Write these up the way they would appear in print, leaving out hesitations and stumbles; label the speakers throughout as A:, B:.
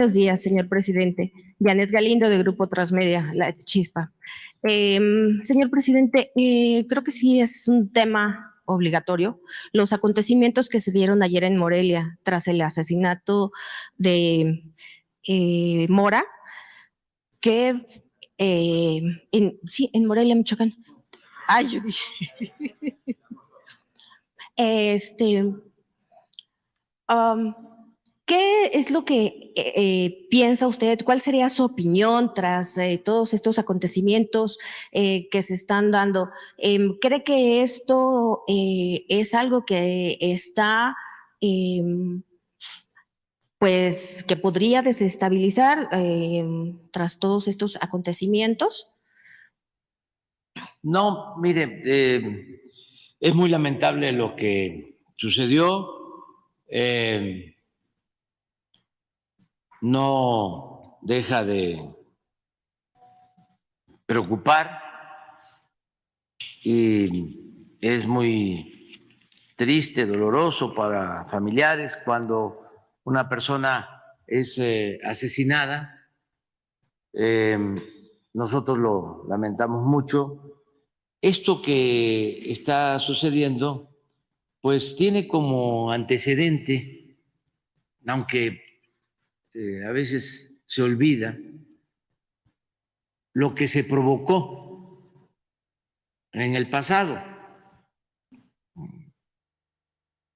A: Buenos días, señor presidente. Janet Galindo, de Grupo Transmedia, La Chispa. Señor presidente, creo que sí es un tema obligatorio. Los acontecimientos que se dieron ayer en Morelia tras el asesinato de Mora, que sí, en Morelia, Michoacán. Ay, yo dije. Um, ¿Qué es lo que piensa usted? ¿Cuál sería su opinión tras todos estos acontecimientos que se están dando? ¿Cree que esto es algo que está, pues, que podría desestabilizar tras todos estos acontecimientos?
B: No, mire, es muy lamentable lo que sucedió. No deja de preocupar y es muy triste, doloroso para familiares cuando una persona es asesinada. Nosotros lo lamentamos mucho. Esto que está sucediendo, pues tiene como antecedente, aunque a veces se olvida, lo que se provocó en el pasado.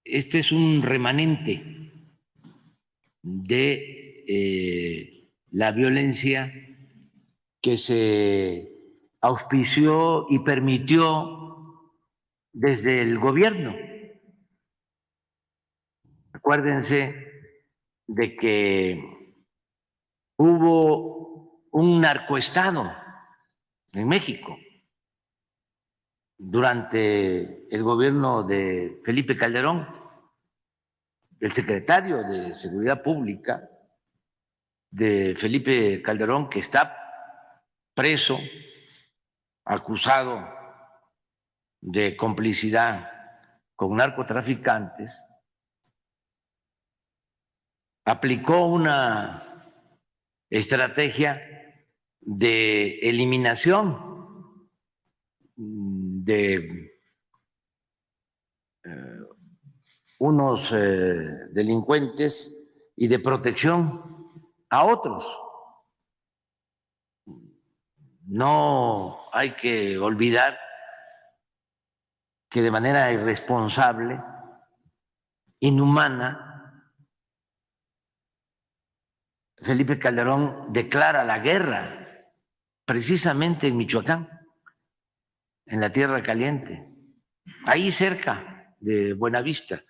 B: Este es un remanente de la violencia que se auspició y permitió desde el gobierno. Acuérdense de que hubo un narcoestado en México durante el gobierno de Felipe Calderón. El secretario de Seguridad Pública de Felipe Calderón, que está preso, acusado de complicidad con narcotraficantes, aplicó una estrategia de eliminación de unos delincuentes y de protección a otros. No hay que olvidar que de manera irresponsable, inhumana, Felipe Calderón declara la guerra precisamente en Michoacán, en la Tierra Caliente, ahí cerca de Buenavista,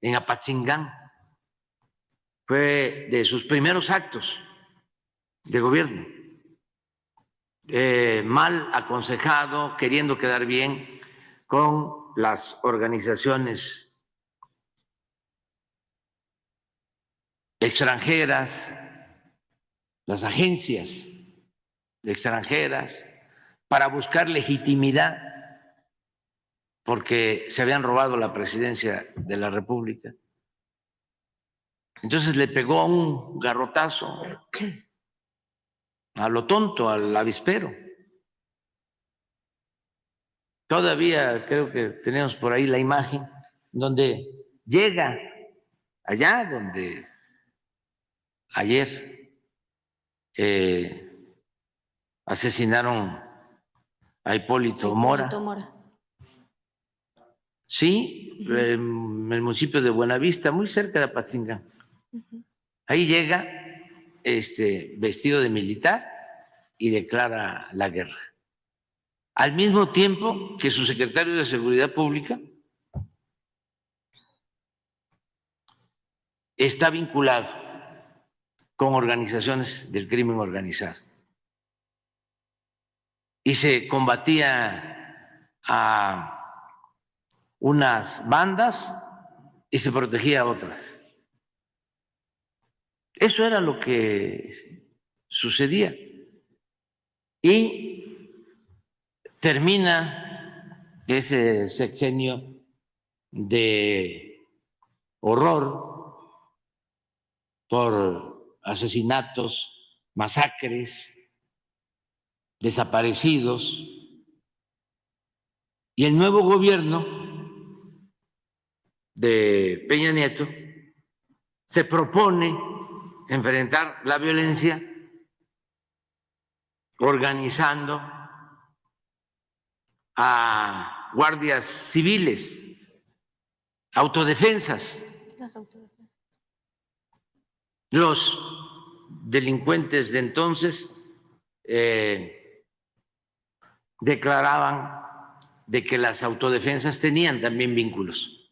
B: en Apatzingán. Fue de sus primeros actos de gobierno, mal aconsejado, queriendo quedar bien con las organizaciones extranjeras, las agencias extranjeras, para buscar legitimidad, porque se habían robado la presidencia de la República. Entonces le pegó un garrotazo a lo tonto, al avispero. Todavía creo que tenemos por ahí la imagen donde llega allá donde ayer asesinaron a Hipólito Mora. Sí, en el municipio de Buenavista, muy cerca de Apatzingán. Ahí llega vestido de militar y declara la guerra. Al mismo tiempo que su secretario de Seguridad Pública está vinculado con organizaciones del crimen organizado. Y se combatía a unas bandas y se protegía a otras. Eso era lo que sucedía. Y termina ese sexenio de horror por asesinatos, masacres, desaparecidos. Y el nuevo gobierno de Peña Nieto se propone enfrentar la violencia organizando a guardias civiles, autodefensas. Los delincuentes de entonces declaraban de que las autodefensas tenían también vínculos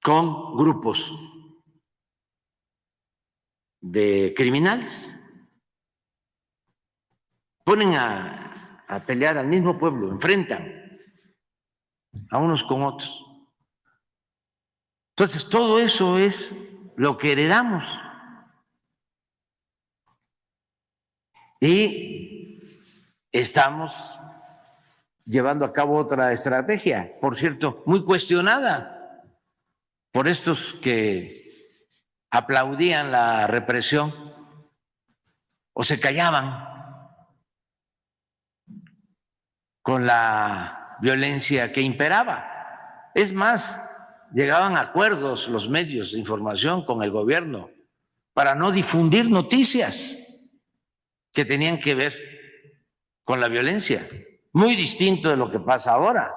B: con grupos de criminales. Ponen a pelear al mismo pueblo, enfrentan a unos con otros. Entonces, todo eso es lo que heredamos. Y estamos llevando a cabo otra estrategia, por cierto, muy cuestionada por estos que aplaudían la represión o se callaban con la violencia que imperaba. Es más, llegaban a acuerdos los medios de información con el gobierno para no difundir noticias que tenían que ver con la violencia. Muy distinto de lo que pasa ahora.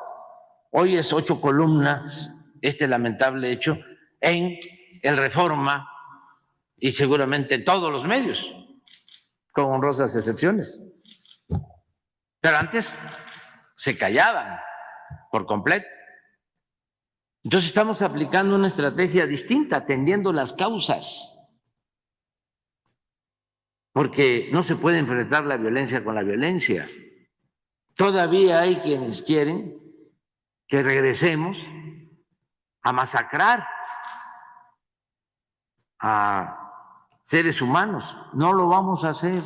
B: Hoy es 8 columnas este lamentable hecho en el Reforma y seguramente en todos los medios, con honrosas excepciones. Pero antes se callaban por completo. Entonces estamos aplicando una estrategia distinta, atendiendo las causas, porque no se puede enfrentar la violencia con la violencia. Todavía hay quienes quieren que regresemos a masacrar a seres humanos. No lo vamos a hacer.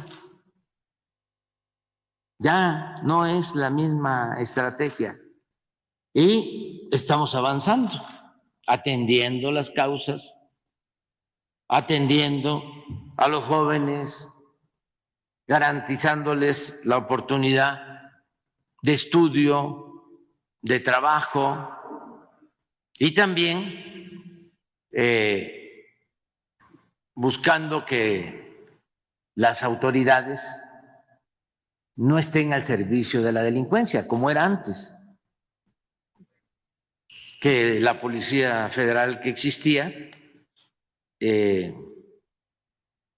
B: Ya no es la misma estrategia. Y estamos avanzando, atendiendo las causas, atendiendo a los jóvenes, garantizándoles la oportunidad de estudio, de trabajo y también buscando que las autoridades no estén al servicio de la delincuencia, como era antes, que la Policía Federal que existía,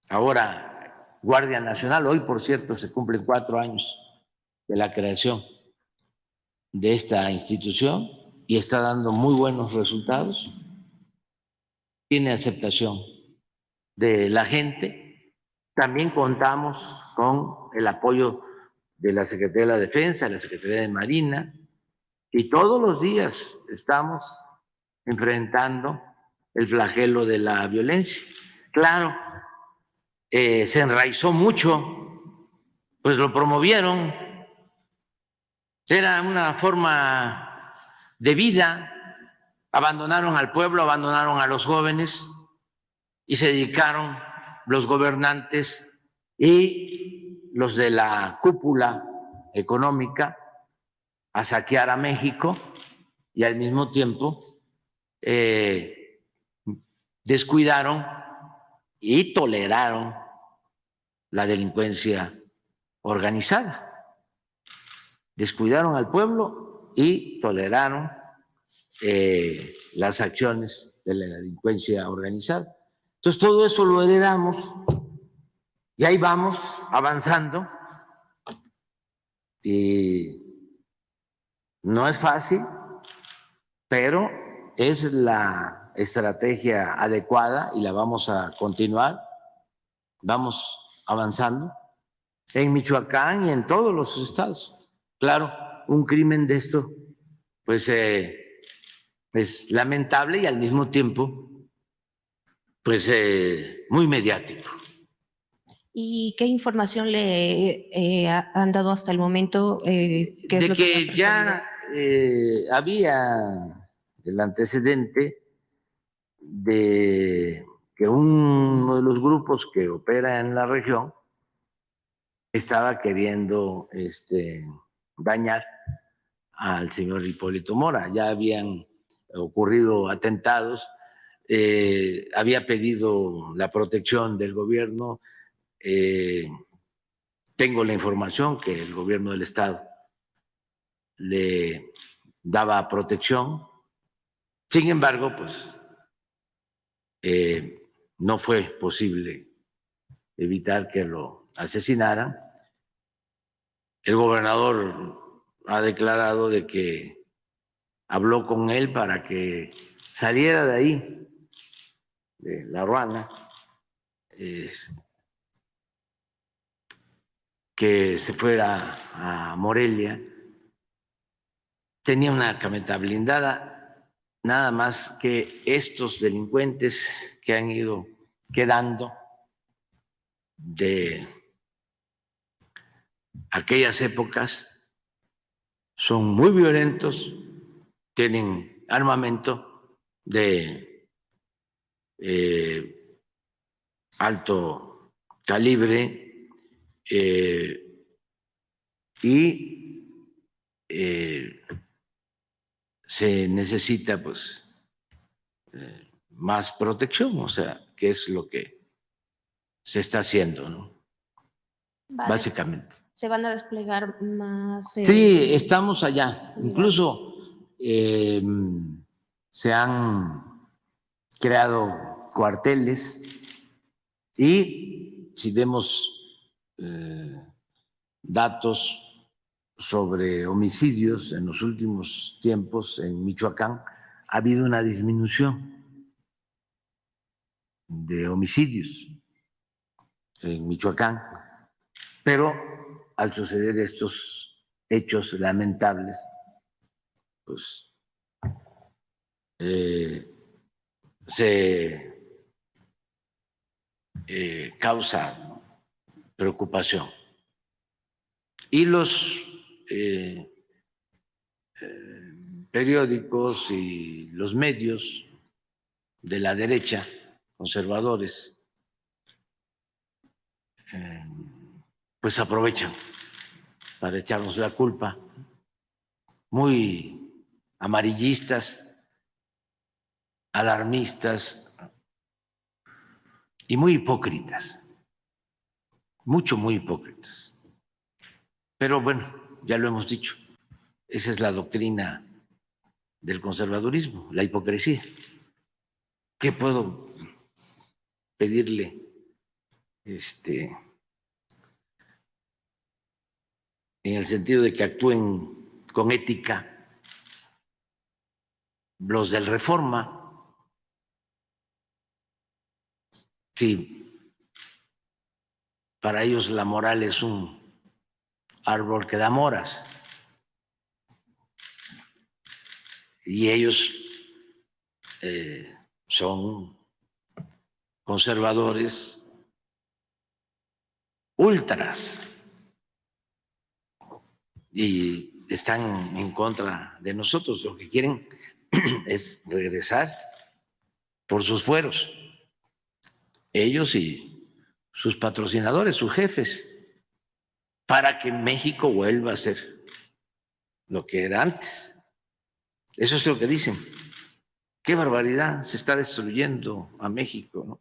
B: ahora Guardia Nacional, hoy por cierto se cumplen 4 años de la creación de esta institución y está dando muy buenos resultados, tiene aceptación de la gente. También contamos con el apoyo de la Secretaría de la Defensa, de la Secretaría de Marina, y todos los días estamos enfrentando el flagelo de la violencia. Claro, se enraizó mucho, pues lo promovieron, era una forma de vida, abandonaron al pueblo, abandonaron a los jóvenes y se dedicaron los gobernantes y los de la cúpula económica a saquear a México y al mismo tiempo descuidaron y toleraron la delincuencia organizada. Descuidaron al pueblo y toleraron las acciones de la delincuencia organizada. Entonces todo eso lo heredamos y ahí vamos avanzando y no es fácil, pero es la estrategia adecuada y la vamos a continuar. Vamos avanzando en Michoacán y en todos los estados. Claro, un crimen de esto pues es lamentable y al mismo tiempo pues muy mediático.
A: ¿Y qué información le han dado hasta el momento? ¿Qué es
B: De
A: lo
B: que ya había el antecedente de que uno de los grupos que opera en la región estaba queriendo dañar al señor Hipólito Mora. Ya habían ocurrido atentados, había pedido la protección del gobierno. Tengo la información que el gobierno del estado le daba protección. Sin embargo, pues no fue posible evitar que lo asesinaran. El gobernador ha declarado de que habló con él para que saliera de ahí, de La Ruana, que se fuera a Morelia. Tenía una camioneta blindada, nada más que estos delincuentes que han ido quedando de aquellas épocas son muy violentos, tienen armamento de alto calibre y se necesita pues más protección, o sea, que es lo que se está haciendo, ¿no? Básicamente.
A: ¿Se van a desplegar más?
B: Sí, estamos allá. Incluso se han creado cuarteles y si vemos datos sobre homicidios en los últimos tiempos en Michoacán, ha habido una disminución de homicidios en Michoacán, pero al suceder estos hechos lamentables, pues se causa preocupación. Y los periódicos y los medios de la derecha, conservadores, pues aprovechan para echarnos la culpa, muy amarillistas, alarmistas y muy hipócritas, muy hipócritas. Pero bueno, ya lo hemos dicho, esa es la doctrina del conservadurismo, la hipocresía. ¿Qué puedo pedirle en el sentido de que actúen con ética los del Reforma? Sí, para ellos la moral es un árbol que da moras y ellos son conservadores ultras y están en contra de nosotros. Lo que quieren es regresar por sus fueros, ellos y sus patrocinadores, sus jefes, para que México vuelva a ser lo que era antes. Eso es lo que dicen. Qué barbaridad, se está destruyendo a México, ¿no?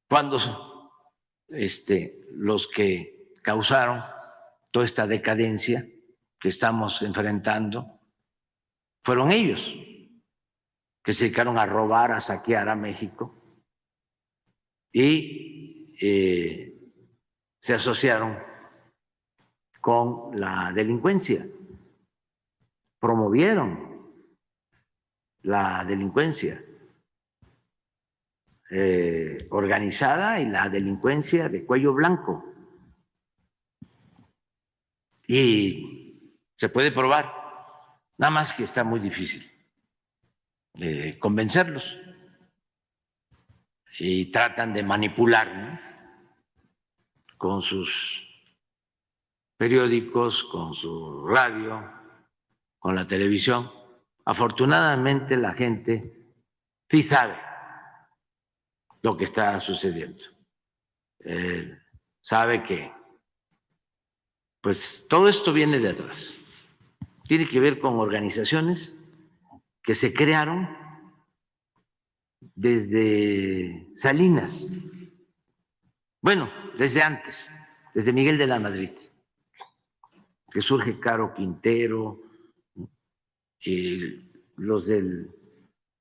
B: Cuando los que causaron toda esta decadencia que estamos enfrentando fueron ellos, que se dedicaron a robar, a saquear a México y se asociaron con la delincuencia, promovieron la delincuencia organizada y la delincuencia de cuello blanco. Y se puede probar, nada más que está muy difícil convencerlos y tratan de manipular, ¿no? Con sus periódicos, con su radio, con la televisión. Afortunadamente la gente sí sabe lo que está sucediendo. Sabe que pues todo esto viene de atrás. Tiene que ver con organizaciones que se crearon desde Salinas, bueno, desde antes, desde Miguel de la Madrid, que surge Caro Quintero, los del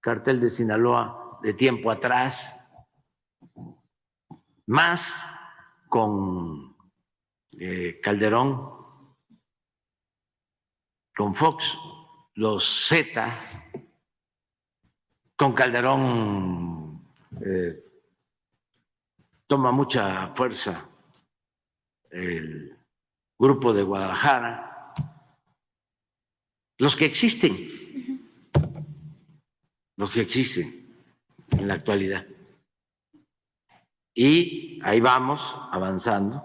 B: Cartel de Sinaloa de tiempo atrás, más con Calderón, con Fox, los Zetas, con Calderón toma mucha fuerza el Grupo de Guadalajara, los que existen en la actualidad. Y ahí vamos avanzando,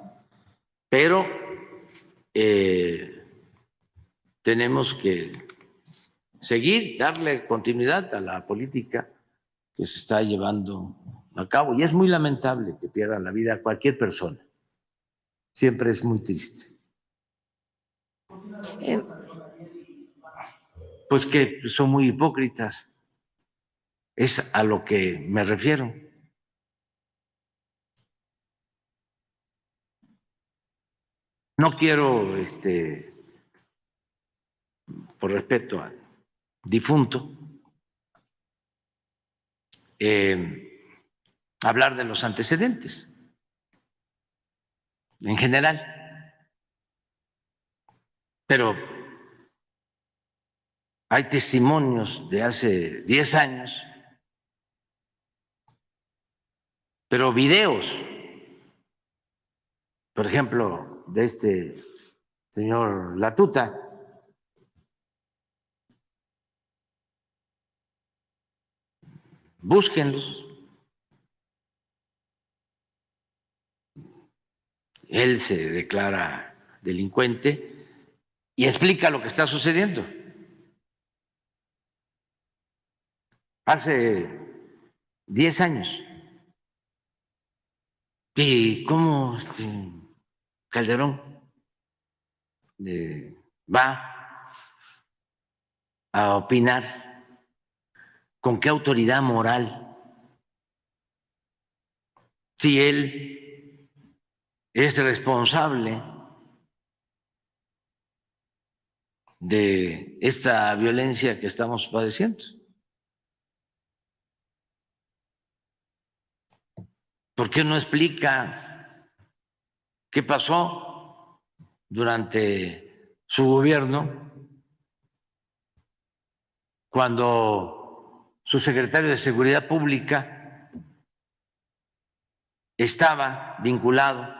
B: pero tenemos que seguir, darle continuidad a la política que se está llevando a cabo. Y es muy lamentable que pierda la vida cualquier persona. Siempre es muy triste. Pues que son muy hipócritas. Es a lo que me refiero. No quiero, por respeto al difunto, hablar de los antecedentes en general, pero hay testimonios de hace 10 años, pero videos, por ejemplo, de este señor Latuta, búsquenlos. Él se declara delincuente y explica lo que está sucediendo. Hace 10 años. ¿Y cómo Calderón va a opinar? ¿Con qué autoridad moral? Si él es responsable de esta violencia que estamos padeciendo. ¿Por qué no explica qué pasó durante su gobierno cuando su secretario de Seguridad Pública estaba vinculado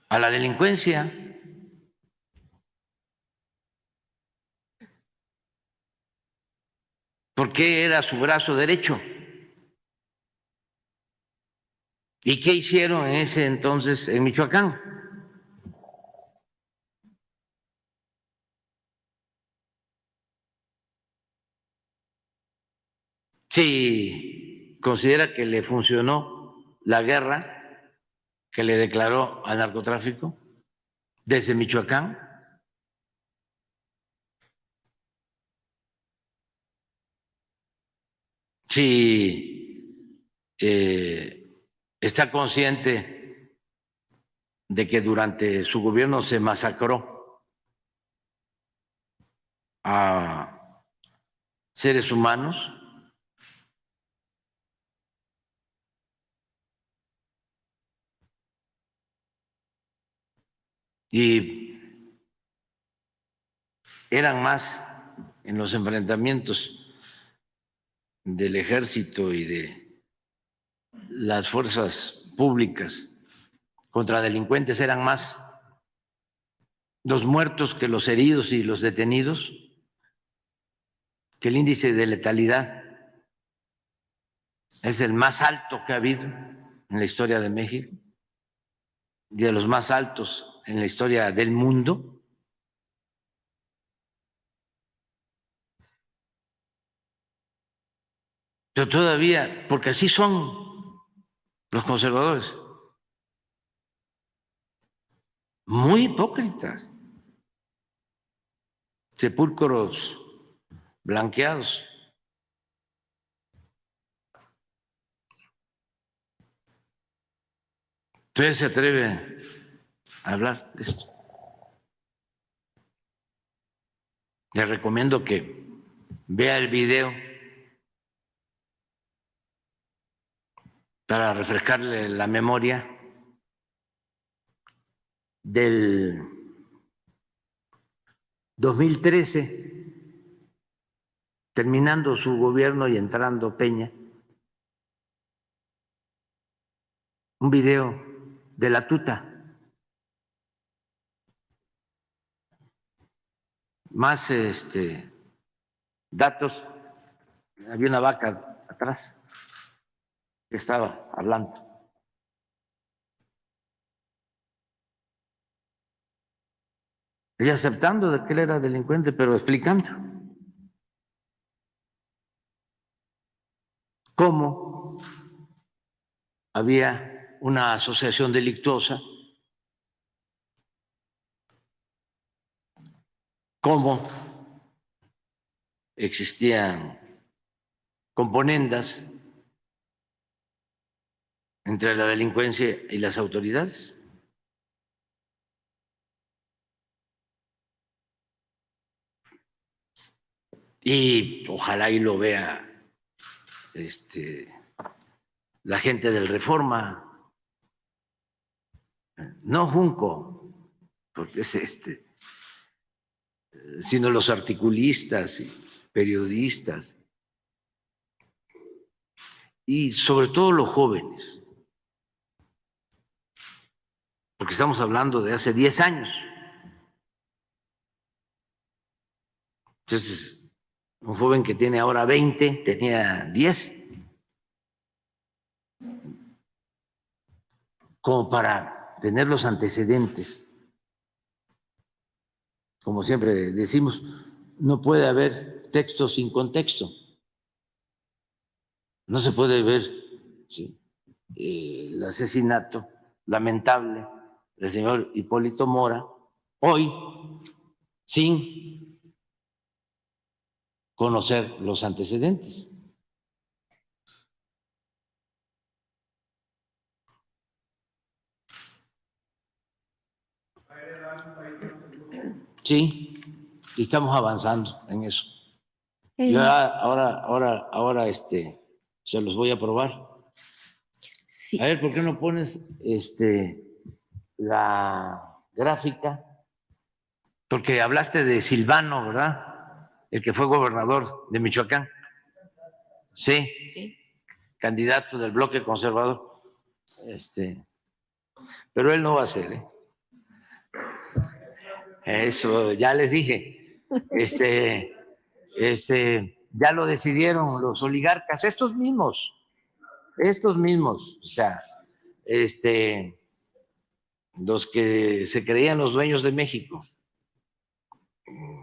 B: a la delincuencia? Porque era su brazo derecho. ¿Y qué hicieron en ese entonces en Michoacán? Si considera que le funcionó la guerra que le declaró al narcotráfico desde Michoacán, si está consciente de que durante su gobierno se masacró a seres humanos, y eran más en los enfrentamientos del ejército y de las fuerzas públicas contra delincuentes, eran más los muertos que los heridos y los detenidos, que el índice de letalidad es el más alto que ha habido en la historia de México y de los más altos en la historia del mundo. Pero todavía, porque así son los conservadores, muy hipócritas, sepulcros blanqueados. Entonces se atreve a hablar de esto. Le recomiendo que vea el video para refrescarle la memoria del 2013, terminando su gobierno y entrando Peña, un video de la tuta, más datos, había una vaca atrás que estaba hablando. Ella aceptando de que él era delincuente, pero explicando cómo había una asociación delictuosa, cómo existían componendas entre la delincuencia y las autoridades. Y ojalá y lo vea la gente del Reforma, no Junco, porque es sino los articulistas y periodistas, y sobre todo los jóvenes, porque estamos hablando de hace 10 años. Entonces, un joven que tiene ahora 20, tenía 10, como para tener los antecedentes. Como siempre decimos, no puede haber texto sin contexto. No se puede ver el asesinato lamentable del señor Hipólito Mora hoy sin conocer los antecedentes. Sí, y estamos avanzando en eso. Yo ahora se los voy a probar.
A: Sí.
B: A ver, ¿por qué no pones la gráfica? Porque hablaste de Silvano, ¿verdad? El que fue gobernador de Michoacán. Sí.
A: Sí.
B: Candidato del bloque conservador. Pero él no va a ser, ¿eh? Eso ya les dije. Ya lo decidieron los oligarcas, estos mismos, o sea, los que se creían los dueños de México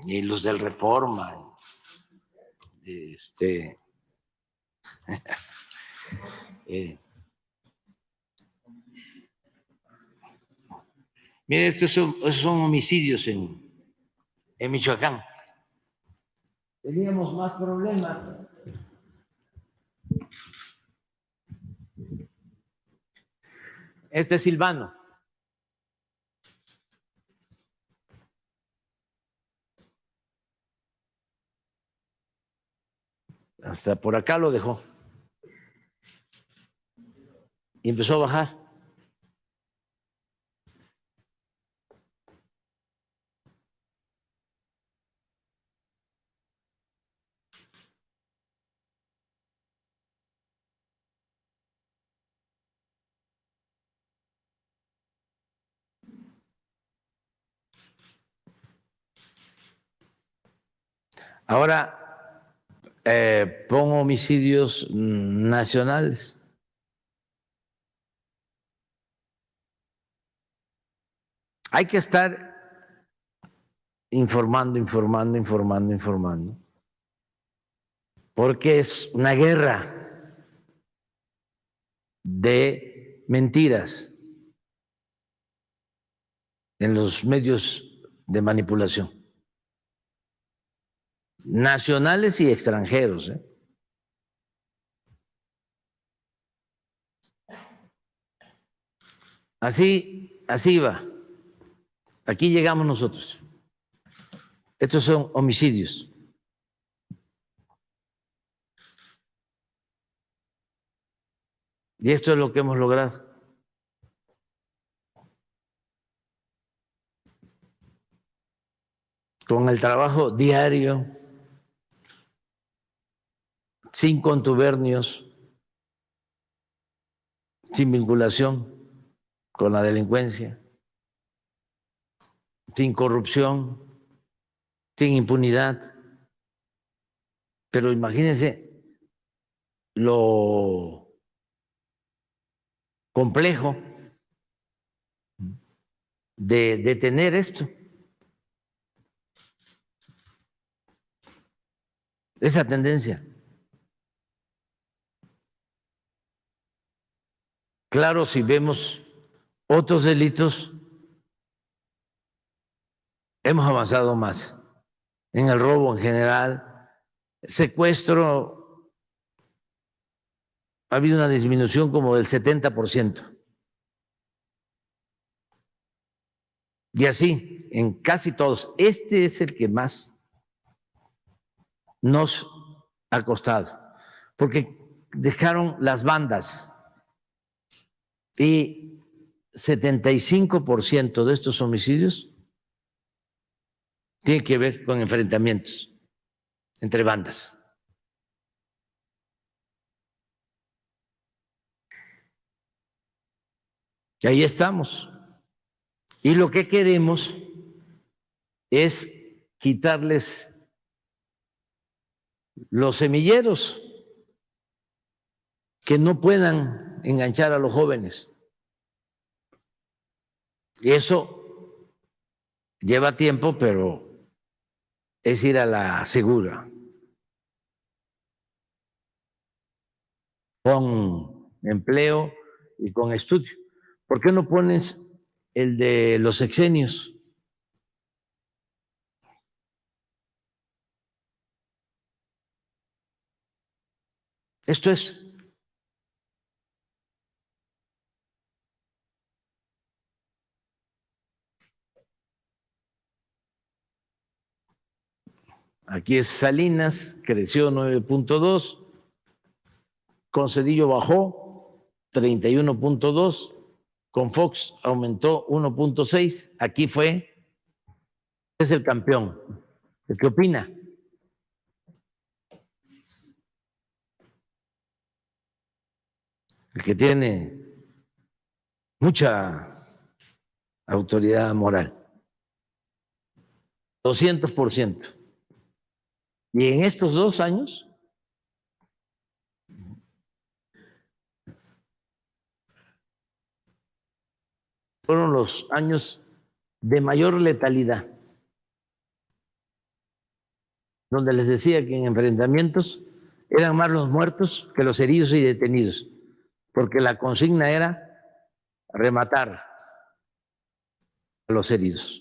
B: y los del Reforma, mire, estos son homicidios en Michoacán. Teníamos más problemas. Este es Silvano. Hasta por acá lo dejó. Y empezó a bajar. Ahora pongo homicidios nacionales. Hay que estar informando, porque es una guerra. de mentiras en los medios de manipulación, nacionales y extranjeros. Así va. Aquí llegamos nosotros. Estos son homicidios. Y esto es lo que hemos logrado. Con el trabajo diario, sin contubernios, sin vinculación con la delincuencia, sin corrupción, sin impunidad. Pero imagínense lo complejo de detener esto. Esa tendencia. Claro, si vemos otros delitos, hemos avanzado más. En el robo en general, secuestro, ha habido una disminución como del 70%. Y así, en casi todos. Este es el que más nos ha costado, porque dejaron las bandas y 75% de estos homicidios tiene que ver con enfrentamientos entre bandas. Y ahí estamos. Y lo que queremos es quitarles los semilleros, que no puedan enganchar a los jóvenes. Y eso lleva tiempo, pero es ir a la segura. Con empleo y con estudio. ¿Por qué no pones el de los sexenios? Esto es. Aquí es Salinas, creció 9.2, con Cedillo bajó 31.2, con Fox aumentó 1.6. Aquí es el campeón. ¿Qué opina? El que tiene mucha autoridad moral. 200%. Y en estos 2 años fueron los años de mayor letalidad, donde les decía que en enfrentamientos eran más los muertos que los heridos y detenidos, porque la consigna era rematar a los heridos.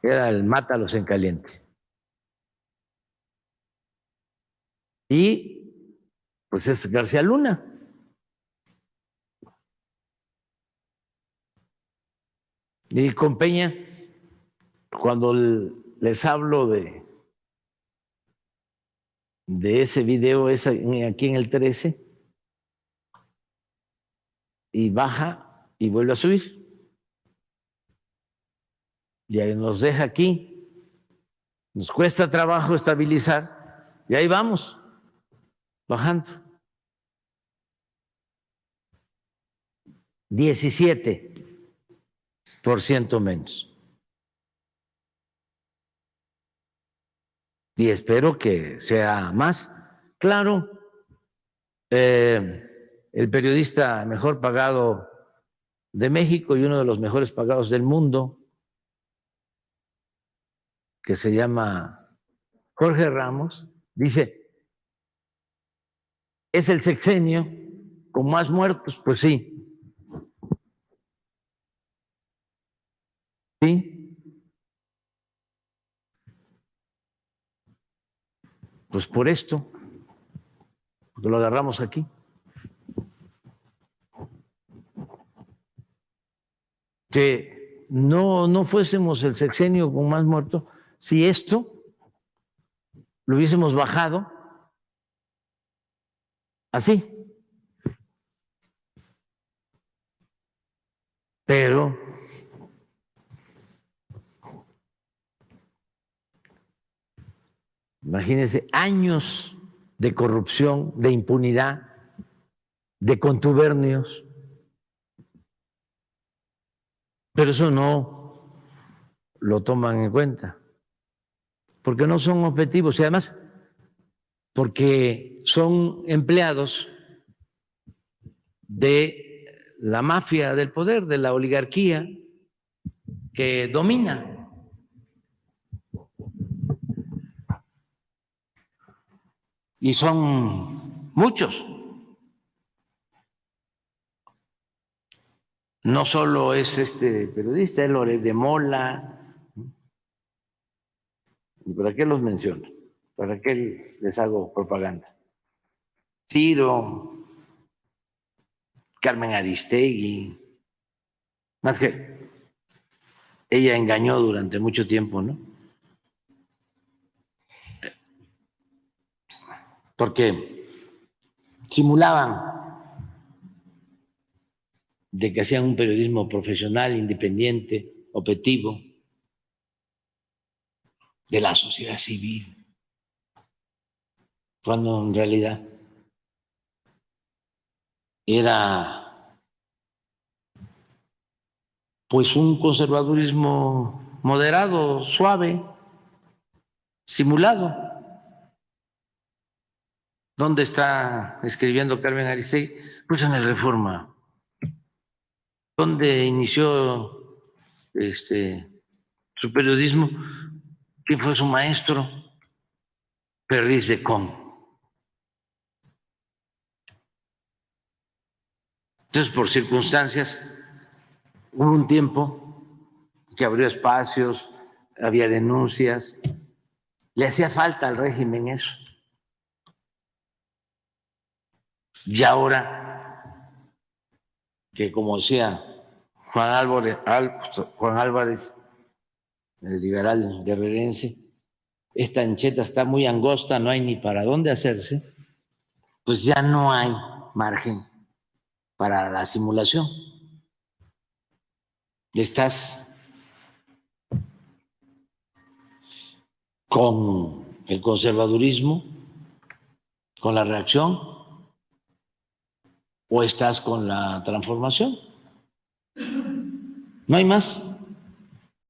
B: Era el mátalos en caliente. Y pues es García Luna. Y con Peña, cuando les hablo de ese video, es aquí en el 13, y baja y vuelve a subir. Y ahí nos deja aquí. Nos cuesta trabajo estabilizar, y ahí vamos, bajando. 17% menos. Y espero que sea más. Claro, el periodista mejor pagado de México y uno de los mejores pagados del mundo, que se llama Jorge Ramos, dice, ¿Es el sexenio con más muertos? Pues sí. Sí. Pues por esto, porque lo agarramos aquí. Que no fuésemos el sexenio con más muertos, si esto lo hubiésemos bajado así. Pero imagínense, años de corrupción, de impunidad, de contubernios. Pero eso no lo toman en cuenta, porque no son objetivos y además porque son empleados de la mafia del poder, de la oligarquía que domina. Y son muchos. No solo es este periodista, es Loret de Mola. ¿Y para qué los menciono? ¿Para qué les hago propaganda? Ciro, Carmen Aristegui, más que ella engañó durante mucho tiempo, ¿no? Porque simulaban de que hacían un periodismo profesional, independiente, objetivo, de la sociedad civil, cuando en realidad era pues un conservadurismo moderado, suave, simulado. ¿Dónde está escribiendo Carmen Aristegui? Pues en el Reforma. ¿Dónde inició su periodismo? ¿Quién fue su maestro? Perriz de Con. Entonces, por circunstancias, hubo un tiempo que abrió espacios, había denuncias, le hacía falta al régimen eso. Y ahora, que como decía Juan Álvarez, el liberal guerrerense, esta ancheta está muy angosta, no hay ni para dónde hacerse, pues ya no hay margen para la simulación. Estás con el conservadurismo, con la reacción, o estás con la transformación. No hay más.